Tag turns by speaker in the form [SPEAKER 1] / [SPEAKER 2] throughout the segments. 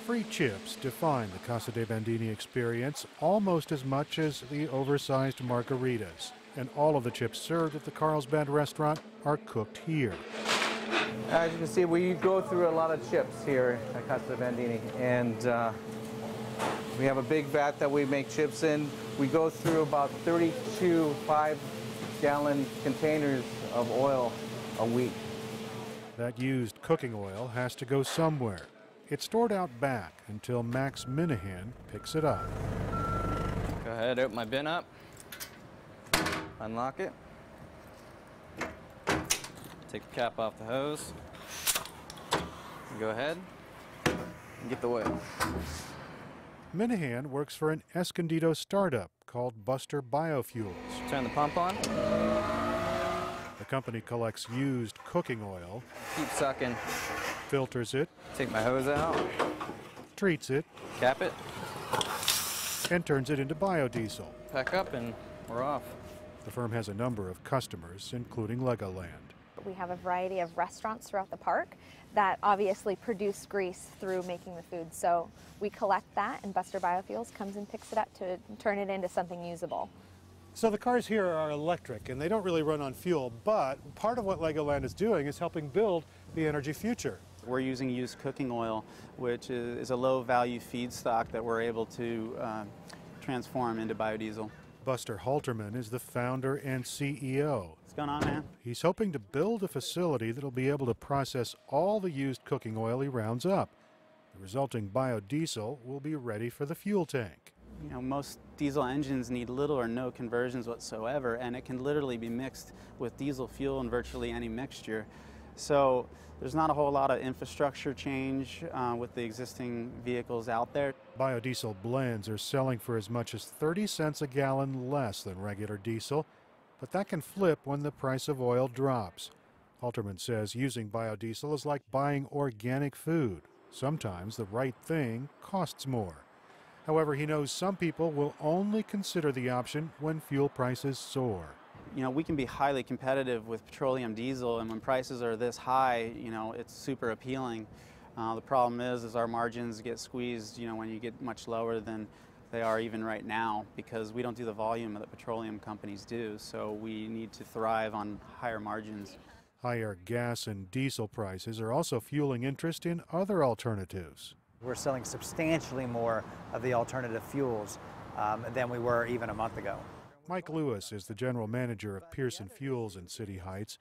[SPEAKER 1] Free chips define the Casa de Bandini experience almost as much as the oversized margaritas. And all of the chips served at the Carlsbad restaurant are cooked here.
[SPEAKER 2] As you can see, we go through a lot of chips here at Casa de Bandini. And we have a big vat that we make chips in. We go through about 32 5-gallon containers of oil a week.
[SPEAKER 1] That used cooking oil has to go somewhere. It's stored out back until Max Minahan picks it up.
[SPEAKER 2] Go ahead, open my bin up, unlock it, take the cap off the hose, and go ahead and get the oil.
[SPEAKER 1] Minahan works for an Escondido startup called Buster Biofuels.
[SPEAKER 2] Turn the pump on.
[SPEAKER 1] The company collects used cooking oil,
[SPEAKER 2] Keep sucking.
[SPEAKER 1] filters it,
[SPEAKER 2] Take my hose out,
[SPEAKER 1] treats it,
[SPEAKER 2] cap it,
[SPEAKER 1] and turns it into biodiesel.
[SPEAKER 2] pack up, and we're off.
[SPEAKER 1] The firm has a number of customers, including Legoland.
[SPEAKER 3] We have a variety of restaurants throughout the park that obviously produce grease through making the food. So we collect that, and Buster Biofuels comes and picks it up to turn it into something usable.
[SPEAKER 1] So the cars here are electric, and they don't really run on fuel, but part of what Legoland is doing is helping build the energy future.
[SPEAKER 4] We're using used cooking oil, which is a low-value feedstock that we're able to transform into biodiesel.
[SPEAKER 1] Buster Halterman is the founder and CEO.
[SPEAKER 4] What's going on, man?
[SPEAKER 1] He's hoping to build a facility that'll be able to process all the used cooking oil he rounds up. The resulting biodiesel will be ready for the fuel tank.
[SPEAKER 4] You know, most diesel engines need little or no conversions whatsoever, and it can literally be mixed with diesel fuel in virtually any mixture. So there's not a whole lot of infrastructure change with the existing vehicles out there.
[SPEAKER 1] Biodiesel blends are selling for as much as 30 cents a gallon less than regular diesel, but that can flip when the price of oil drops. Halterman says using biodiesel is like buying organic food. Sometimes the right thing costs more. However, he knows some people will only consider the option when fuel prices soar.
[SPEAKER 4] You know, we can be highly competitive with petroleum diesel, and when prices are this high, you know, it's super appealing. The problem is our margins get squeezed, you know, when you get much lower than they are even right now, because we don't do the volume that petroleum companies do, so we need to thrive on higher margins.
[SPEAKER 1] Higher gas and diesel prices are also fueling interest in other alternatives.
[SPEAKER 5] We're selling substantially more of the alternative fuels than we were even a month ago.
[SPEAKER 1] Mike Lewis is the general manager of Pearson Fuels in City Heights.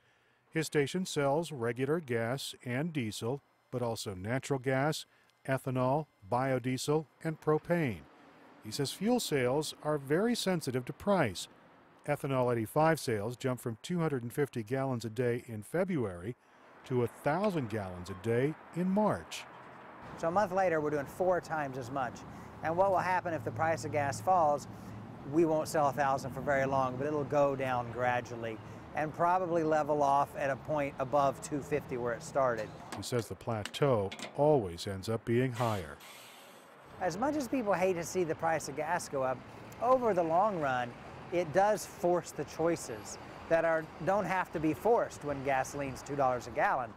[SPEAKER 1] His station sells regular gas and diesel, but also natural gas, ethanol, biodiesel, and propane. He says fuel sales are very sensitive to price. Ethanol 85 sales jumped from 250 gallons a day in February to 1,000 gallons a day in March.
[SPEAKER 5] So a month later, we're doing 4 times as much. And what will happen if the price of gas falls? We won't sell 1,000 for very long, but it'll go down gradually and probably level off at a point above 250 where it started.
[SPEAKER 1] He says the plateau always ends up being higher.
[SPEAKER 5] As much as people hate to see the price of gas go up, over the long run, it does force the choices that don't have to be forced when gasoline's $2 a gallon.